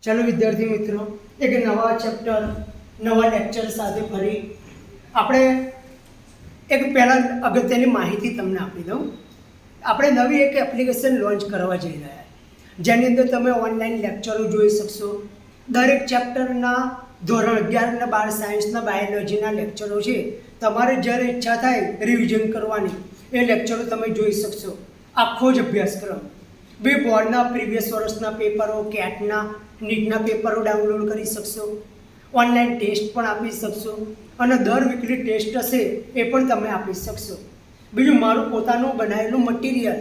चलो विद्यार्थी मित्रों, एक नवा चैप्टर नवा लेक्चर साथे फरी આપણે એક પહેલાં અગત્યની માહિતી તમને આપી દઉં. આપણે નવી એક એપ્લિકેશન લોન્ચ કરવા જઈ રહ્યા છીએ જેની અંદર તમે ઓનલાઈન લેક્ચરો જોઈ શકશો. દરેક ચેપ્ટરના ધોરણ 11 અને 12 સાયન્સના બાયોલોજીના લેક્ચરો છે. તમારે જ્યારે ઈચ્છા થાય રિવિઝન કરવાની એ લેક્ચરો તમે જોઈ શકશો. આખો જ અભ્યાસક્રમ બે બોર્ડના પ્રીવિયસ વર્ષના પેપરો, કેટના, નીટના પેપરો ડાઉનલોડ કરી શકશો. ઓનલાઈન ટેસ્ટ પણ આપી શકશો અને દર વીકલી ટેસ્ટ હશે એ પણ તમે આપી શકશો. બીજું મારું પોતાનું બનાવેલું મટીરિયલ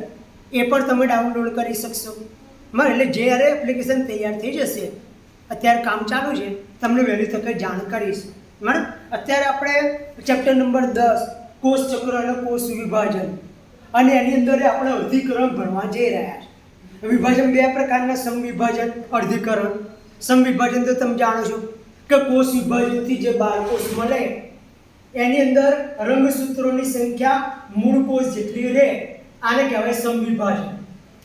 એ પણ તમે ડાઉનલોડ કરી શકશો. એટલે જ્યારે એપ્લિકેશન તૈયાર થઈ જશે, અત્યારે કામ ચાલુ છે, તમને વહેલી તકે જાણ કરીશ. બરાબર. અત્યારે આપણે ચેપ્ટર નંબર 10 કોષ ચક્ર અને કોષ વિભાજન અને એની અંદર આપણે અર્ધીકરણ ભણવા જઈ રહ્યા છીએ. વિભાજન બે પ્રકારના, સમવિભાજન, અર્ધીકરણ. સમવિભાજન તો તમે જાણો છો કે કોષ વિભાજનથી જે બાળકોષ મળે એની અંદર રંગસૂત્રોની સંખ્યા મૂળ કોષ જેટલી રહે, આને કહેવાય સમવિભાજન.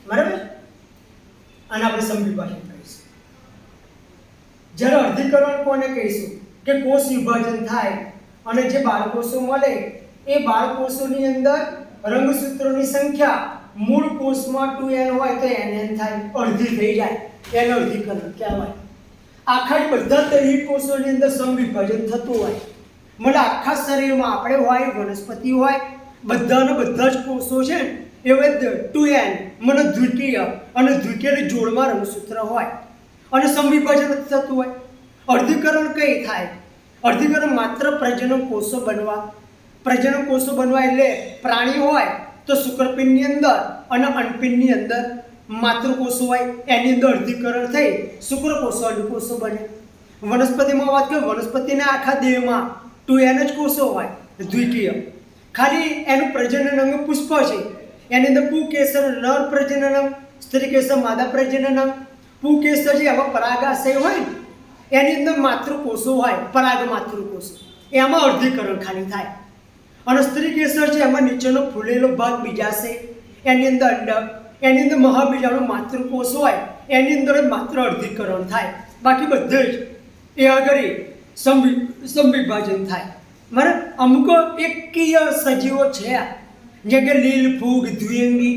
બરાબર. આને આપણે સમવિભાજન કહીશું. જ્યારે અર્ધીકરણ કોને કહીશું કે કોષ વિભાજન થાય અને જે બાળકોષો મળે એ બાળકોષોની અંદર રંગસૂત્રોની સંખ્યા મૂળ કોષમાં 2n હોય તો nn થાય, અડધી થઈ જાય, એને અર્ધીકરણ કહેવાય. આખા બધા દૈહિક કોષોની અંદર સમવિભાજન થતું હોય. એટલે આખા શરીરમાં આપણે હોય, વનસ્પતિ હોય, બધા જ કોષો છે એ 2n મને દ્વિકીય અને દ્વિકીય જોડમાં રંગસૂત્ર હોય અને સમવિભાજન થતું હોય. અર્ધીકરણ કઈ થાય? અર્ધીકરણ માત્ર પ્રજનન કોષો બનવા એટલે પ્રાણી હોય તો શુક્રપિંડની અંદર અને અંડપિંડની અંદર માતૃકોષો હોય, એની અંદર અર્ધીકરણ થઈ શુક્રકોષો અંડકોષો બને. વનસ્પતિમાં વાત કરીએ, વનસ્પતિના આખા દેહમાં 2n જ કોષો હોય, દ્વિકીય. ખાલી એનું પ્રજનન અંગ પુષ્પ છે, એની અંદર પુકેસર નર પ્રજનન અંગ, સ્ત્રીકેસર માદા પ્રજનન અંગ. પુકેસર જે આવા પરાગાશય હોય ને એની અંદર માતૃકોષો હોય, પરાગ માતૃકોષો, એમાં અર્ધીકરણ ખાલી થાય. અને સ્ત્રીકેસર છે એમાં નીચેનો ફૂલેલો ભાગ બીજાશય, એની અંદર અંડક, એની અંદર મહાબીજાણુ માતૃકોષ હોય, એની અંદર જ માત્ર અર્ધીકરણ થાય. બાકી બધે જ એ આગળ સમવિભાજન થાય. બરાબર. અમુક એકકીય સજીવો છે જેમ કે લીલ, ફૂગ, દ્વિઅંગી,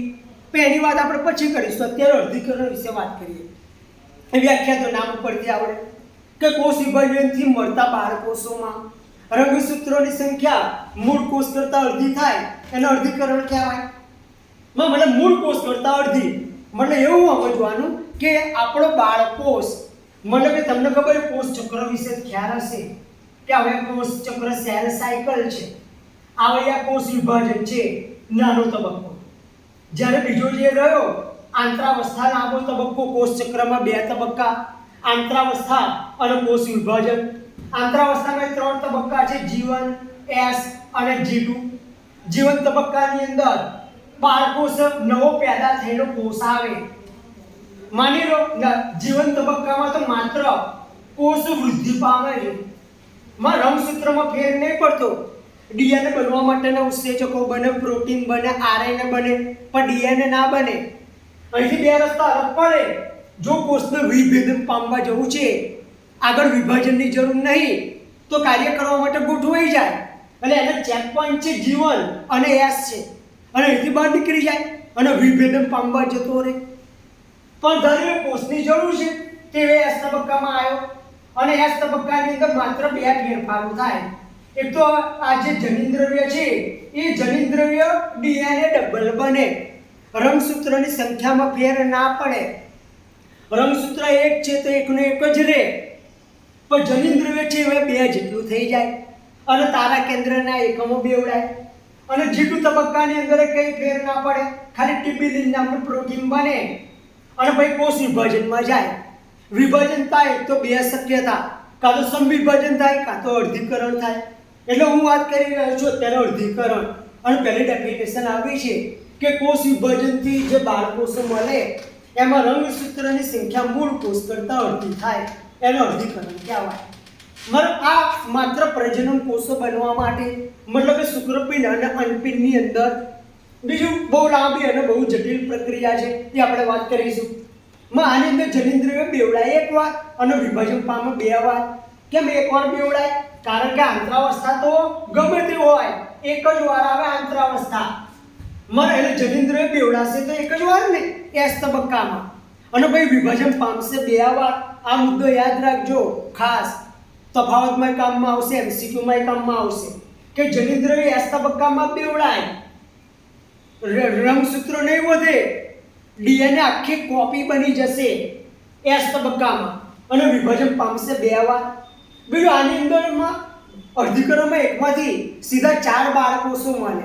એની વાત આપણે પછી કરીશું. અત્યારે અર્ધીકરણ વિશે વાત કરીએ. એ વ્યાખ્યા તો નામ ઉપરથી આવડે કે કોષ વિભાજનથી મળતા બાળકોષોમાં રંગસૂત્રોની સંખ્યા મૂળ કોષ કરતાં અડધી થાય, એને અર્ધીકરણ કહેવાય. મતલબ મૂળ કોષ કરતાં અડધી, મતલબ એવું સમજવાનું કે આપણો બાળકોષ, મતલબ કે તમને ખબર કોષ ચક્ર વિશે ખ્યાલ હશે કે હવે કોષ ચક્ર સેલ સાયકલ છે, આવયા કોષ વિભાજન છે, નાનો તબક્કો. જ્યારે બીજો જે રહ્યો આંતરાવસ્થા, લાંબો તબક્કો. કોષ ચક્રમાં 2 તબક્કા, આંતરાવસ્થા અને કોષ વિભાજન. આંતરાવસ્થામાં 3 તબક્કા છે, જીવન, એસ અને G2. જીવન તબક્કાની અંદર બાળકોષ નવો પેદા થયેલો કોષ આવે. માની લો જીવન તબક્કામાં તો માત્ર કોષ વૃદ્ધિ પામે છે, રંગસૂત્રમાં ફેર નહીં પડતો. ડીએનએ બનવા માટેના ઉત્સેચકો બને, પ્રોટીન બને, આરએનએ બને, પણ ડીએનએ ના બને. અહીંથી 2 રસ્તા અલગ પડે. જો કોષને વિભેદન પામવા જવું છે, આગળ વિભાજનની જરૂર નહીં, તો કાર્ય કરવા માટે ગોઠવાઈ જાય. એટલે એના ચેક પોઈન્ટ છે જીવન અને એસ છે, અને અહીંથી બહાર નીકળી જાય અને વિભેદન પામવા જતો રહે. પણ ધારો કોષની જરૂર છે તે એસ તબક્કામાં આવ્યો અને એસ તબક્કાની અંદર માત્ર 2 ફેરફારો થાય. એક તો આ જે જનીનદ્રવ્ય છે એ જનીનદ્રવ્ય ડીએનએ ડબલ બને, રંગસૂત્રની સંખ્યામાં ફેર ના પડે. રંગસૂત્ર એક છે તો એકનો એક જ રહે, પણ જનીનદ્રવ્ય છે હવે 2 જેટલું થઈ જાય અને તારા કેન્દ્રના એકમો બેવડાય. અને G2 તબક્કાની અંદર કઈ ફેર ના પડે, ખાલી ટીબીલિન નામનું પ્રોટીન બને અને પછી કોષ વિભાજનમાં જાય. વિભાજન થાય તો 2 શક્યતા, કાં તો સમવિભાજન થાય કાં તો અર્ધીકરણ થાય. એટલે હું વાત કરી રહ્યો છું અત્યારે અર્ધીકરણ. અને પહેલી ડેફિનેશન આવી છે કે કોષ વિભાજનથી જે બાળકોષો મળે એમાં રંગસૂત્રની સંખ્યા મૂળ કોષ કરતાં અડધી થાય, એને અર્ધીકરણ કહેવાય. મતલબ આ માત્ર પ્રજનન કોષો બનવા માટે, મતલબ કે શુક્રપિંડ અને અંડપિંડની અંદર બીજું બહુ લાંબી અને બહુ જટિલ પ્રક્રિયા છે, એ આપણે વાત કરીશું. આની અંદર જનિન્દ્રિય બેવડાય એકવાર અને વિભાજન પામે 2 વાર. કેમ એકવાર બેવડાય? કારણ કે આંતરાવસ્થા તો ગમે તે હોય, એક જ વાર આવે આંતરાવસ્થા. એટલે જનિન્દ્રિય બેવડાશે તો એક જ વાર ને એસ તબક્કામાં, અને ભાઈ વિભાજન પામશે 2 વાર. આ મુદ્દો યાદ રાખજો ખાસ, તફાવતમાં કામમાં આવશે, એમસીક્યુમાં કામમાં આવશે કે જનિન્દ્રિય એસ તબક્કામાં બેવડાય, રંગસૂત્ર નહીં વધે, ડીએનએ આખી કોપી બની જશે એસ તબક્કામાં અને વિભાજન પામશે 2 વાર. બીજું આની અંદરમાં અર્ધીકરણમાં એકમાંથી સીધા 4 બાળકોષો મળે.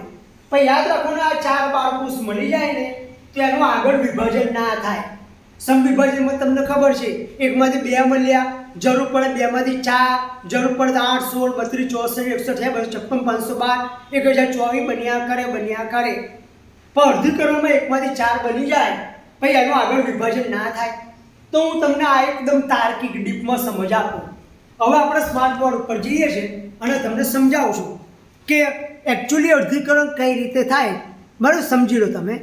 પણ યાદ રાખો ને, આ 4 બાળકોષ મળી જાય ને તો એનું આગળ વિભાજન ના થાય. સમવિભાજનમાં તમને ખબર છે, એકમાંથી 2 મળ્યા, જરૂર પડે 2 માંથી 4, જરૂર પડે 8, 16, 32, 64, 156, 1024, 1024 બન્યા કરે. પણ અર્ધીકરણમાં એકમાંથી 4 બની જાય પછી એનું આગળ વિભાજન ના થાય. તો હું તમને આ એકદમ તાર્કિક ડીપમાં સમજ આપું. હવે આપણે સ્માર્ટ બોર્ડ ઉપર જઈએ છીએ અને તમને સમજાવું છું કે એકચ્યુઅલી અર્ધીકરણ કઈ રીતે થાય. બરાબર, સમજી લો તમે.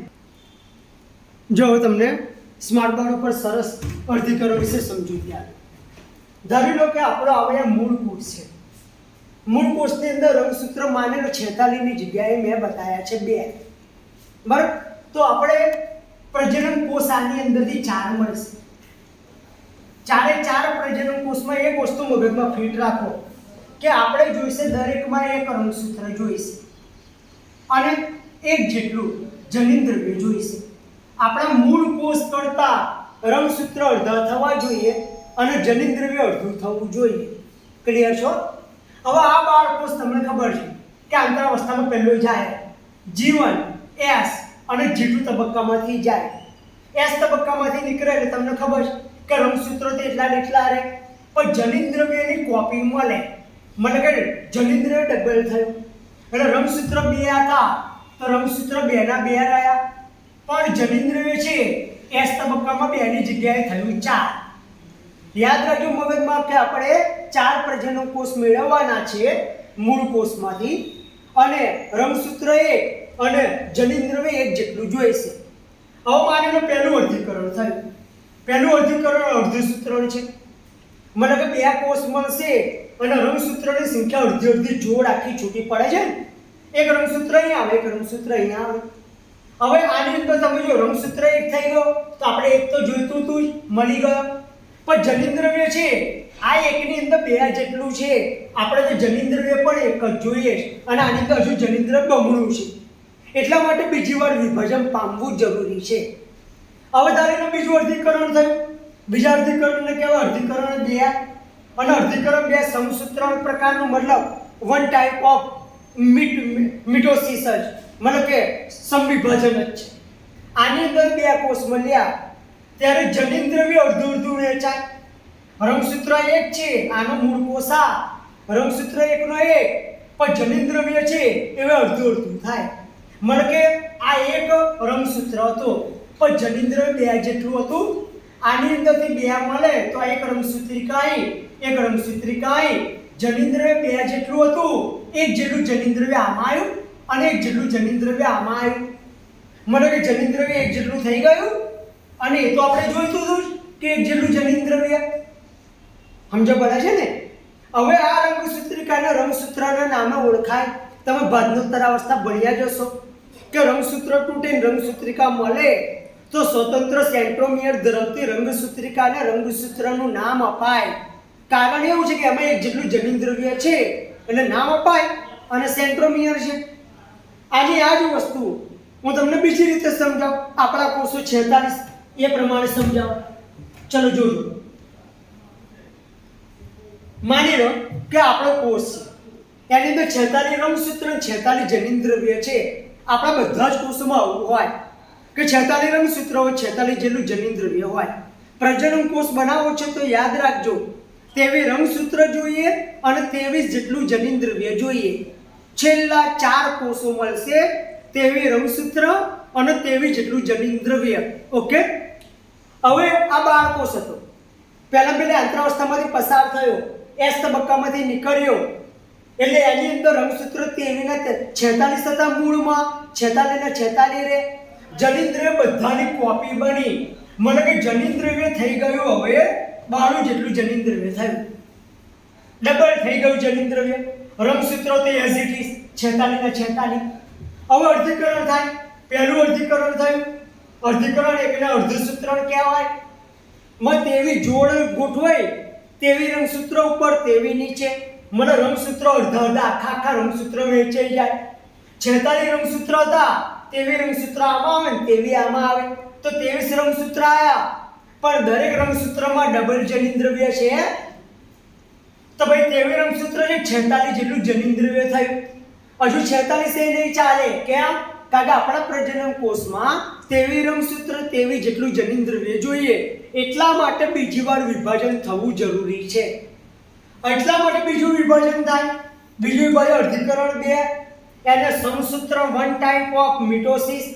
જો તમને સ્માર્ટ બોર્ડ ઉપર સરસ અર્ધીકરણ વિશે સમજું. ત્યારે ધારી લો કે આપણો આવે મૂળ કોષ છે. મૂળ કોષની અંદર રંગસૂત્ર માનેલો 46ની જગ્યાએ મેં બતાવ્યા છે 2. બરાબર, તો આપણે પ્રજનન કોષ આની અંદરથી 4 મળશે. 4 પ્રજનન કોષમાં એક વસ્તુ મગજમાં ફિટ રાખો કે આપણે જોઈશે દરેકમાં એક રંગસૂત્ર જોઈશે અને એક જેટલું જનિન્દ્રવ્ય જોઈશે. આપણા મૂળ કોષ કરતા રંગસૂત્ર અડધા થવા જોઈએ અને જનિન્દ્રવ્ય અડધું થવું જોઈએ. ક્લિયર છો? હવે આ બાળકોષ તમને ખબર છે કે આંતરાવસ્થામાં પહેલો જાય G1 S અને G2 તબક્કામાંથી જાય. S તબક્કામાંથી નીકળે એટલે તમને ખબર છે કે રંગસૂત્રો તો એટલા ને એટલા રહે, પણ જનિન્દ્રવ્યની કોપી મળે. મને કે જનિન્દ્રવ્ય ડબલ થયું એટલે રંગસૂત્ર 2 હતા તો રંગસૂત્ર 2 ના 2 રહ્યા, પણ જનિન્દ્રવ્ય છે S તબક્કામાં 2 ની જગ્યાએ થયું 4. યાદ રાખજો મગજમાં કે આપણે 4 પ્રજનન કોષ મેળવવાના છે મૂળ કોષમાંથી અને રંગસૂત્ર 1 અને જનિન્દ્રવ્ય 1 જેટલું જોઈશે. હવે માની લો પહેલું અર્ધીકરણ થયું. પહેલું અર્ધીકરણ અર્ધસૂત્રણ છે. મને કે 2 કોષ મળશે અને રંગસૂત્રની સંખ્યા અડધી જોડ આખી છૂટી પડે છે. એક રંગસૂત્ર અહીં આવે, એક રંગસૂત્ર અહીં આવે. હવે આની અંદર તમે જો રંગસૂત્ર 1 થઈ ગયો તો આપણે 1 તો જોઈતું હતું જ, મળી ગયો. પણ જનિન્દ્રવ્ય છે આ એકની અંદર 2 જેટલું છે, આપણે તો જનિન્દ્રવ્ય પણ 1 જ જોઈએ અને આની અંદર હજુ જનિન્દ્ર બમણું છે. એટલા માટે બીજી વાર વિભાજન પામવું જરૂરી છે. હવે ધારીને બીજું અર્ધીકરણ થયું. બીજા અર્ધીકરણને કહેવાય અર્ધીકરણ 2 અને અર્ધીકરણ 2 સમસૂત્ર પ્રકારનું, મતલબ વન ટાઈપ ઓફ મિટોસિસ જ, મતલબ કે સમવિભાજન જ છે. આની અંદર 2 કોષ મળ્યા ત્યારે જનિન્દ્રવ્ય અડધું વહેંચાય. રંગસૂત્ર 1 છે, આનો મૂળ કોષ આ, રંગસૂત્ર 1 નો 1, પણ જનિન્દ્રવ્ય છે એ અડધું થાય. મને કે આ એક રંગસૂત્ર હતો પણ જનિન્દ્રવ્ય 2 જેટલું હતું. આની અંદરથી 2 મળે તો આ એક રંગસૂત્રિકા અહીં, એક રંગસૂત્રિકા અહીં. જનિન્દ્રવ્ય 2 જેટલું હતું, 1 જેટલું જનિન્દ્રવ્ય આમાં આવ્યું અને 1 જેટલું જનિન્દ્રવ્ય આમાં આવ્યું. મને કે જનિન્દ્રવ્ય 1 જેટલું થઈ ગયું અને એ તો આપણે જોઈતું હતું કે 1 જેટલું જનિન્દ્રવ્ય. સમજ પડે છે ને? હવે આ રંગસૂત્રિકાના રંગસૂત્રના નામે ઓળખાય. તમે ભાજનોત્તર અવસ્થા ભણ્યા જશો કે રંગસૂત્ર તૂટે રંગસૂત્રિકા મળે તો સ્વતંત્ર સેન્ટ્રોમિયર ધરાવતી રંગસૂત્રિકાને રંગસૂત્રનું નામ અપાય. કારણ એવું છે કે એમાં 1 જેટલું જનિન્દ્રવ્ય છે એટલે નામ અપાય અને સેન્ટ્રોમિયર છે. આની આ જ વસ્તુ હું તમને બીજી રીતે સમજાવું. આપણા કોષો 46 એ પ્રમાણે સમજાવું. ચલો જોજો. માની લો કે આપણો કોષ છે, એની અંદર 46 રંગસૂત્ર 46 જનિન્દ્રવ્ય છે. આપણા બધા જ કોષોમાં આવું હોય કે 46 રંગસૂત્ર હોય, 46 જેટલું જનિન્દ્રવ્ય હોય. પ્રજનન કોષ બનાવો છે તો યાદ રાખજો 23 રંગસૂત્ર જોઈએ અને 23 જેટલું જનિન્દ્રવ્ય જોઈએ. છેલ્લા 4 કોષો મળશે, 23 રંગસૂત્ર અને 23 જેટલું જનિન્દ્રવ્ય. ઓકે, હવે આ બાળકોષ હતો. પહેલા અંતરાવસ્થામાંથી પસાર થયો, એસ તબક્કામાંથી નીકળ્યો એટલે એની અંદર રંગસૂત્ર 23 ના 46 હતા મૂળમાં, 46 ના 46 રે. જનિન્દ્રવ્ય બધાની કોપી બની મને કે જનીન દ્રવ્ય થઈ ગયું હવે 92 જેટલું જનીન દ્રવ્ય થયું, ડબલ થઈ ગયું જનીન દ્રવ્ય. રંગસૂત્રો તો એઝ ઇટ ઇઝ 46 ને 46. હવે અર્ધીકરણ થાય. પહેલું અર્ધીકરણ થયું, અર્ધીકરણ એકને અર્ધસૂત્રણ કહેવાય. તેવી જોડ ગોઠવાય, તેવી રંગસૂત્ર ઉપર તેવી નીચે. મને રંગસૂત્ર અડધા આખા રંગસૂત્ર વહેંચાઈ જાય. 46 રંગસૂત્ર હતા, તેવી રંગસૂત્ર આમાં આવે ને તેવી આમાં આવે, તો 23 રંગસૂત્ર આયા. પણ દરેક રંગસૂત્રમાં ડબલ જનીન દ્રવ્ય છે, તો ભાઈ તેવી રંગસૂત્ર છે 46 જેટલું જનીન દ્રવ્ય થયું. હજુ 46 એ નહીં ચાલે. કેમ? કારણ કે આપણા પ્રજનન કોષમાં તેવી રંગસૂત્ર તેવી જેટલું જનીન દ્રવ્ય જોઈએ, એટલા માટે બીજી વાર વિભાજન થવું જરૂરી છે. એટલા માટે બીજું વિભાજન થાય. બીજું વિભાજન અર્ધીકરણ 2, એને સમસૂત્ર 1 ટાઈપ ઓફ મિટોસિસ,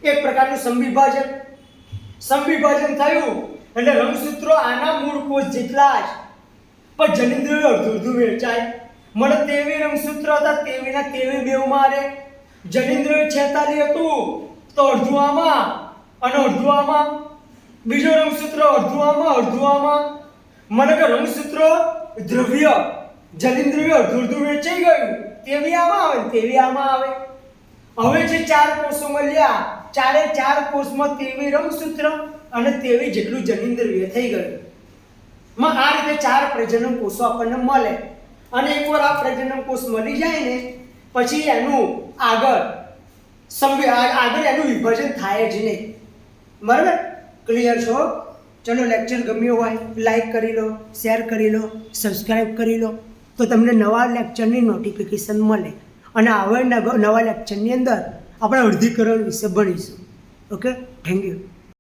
એક પ્રકારનું સમવિભાજન. સમવિભાજન થયું એટલે રંગસૂત્રો આના મૂળ કોષ જેટલા જ, પણ જનીન દ્રવ્ય અડધું વહેંચાય. મને તેવી રંગસૂત્ર હતા, તેવીના તેવી બેવમાં રહે. જનીન દ્રવ્ય 46 હતું તો અડધું આમાં અને અડધું આમાં. બીજો રંગસૂત્ર અડધું આમાં અડધું આમાં. મને કે રંગસૂત્ર દ્રવ્ય જનીન દ્રવ્ય અડધું વહેંચાઈ ગયું, તેવી આમાં આવે તેવી આમાં આવે. હવે જે 4 કોષો મળ્યા, 4 કોષમાં તેવી રંગસૂત્ર અને તેવી જેટલું જનીન દ્રવ્ય થઈ ગયું. આ રીતે 4 પ્રજનન કોષો આપણને મળે. અને એકવાર આ પ્રજનન કોષ મળી જાય ને પછી એનું આગળ એનું વિભાજન થાય જ નહીં. બરાબર? ક્લિયર છો? ચલો, લેક્ચર ગમ્યો હોય લાઈક કરી લો, શેર કરી લો, સબસ્ક્રાઈબ કરી લો, તો તમને નવા લેક્ચરની નોટિફિકેશન મળે. અને હવે નવા લેક્ચરની અંદર આપણે અર્ધીકરણ વિશે ભણીશું. Okay, thank you.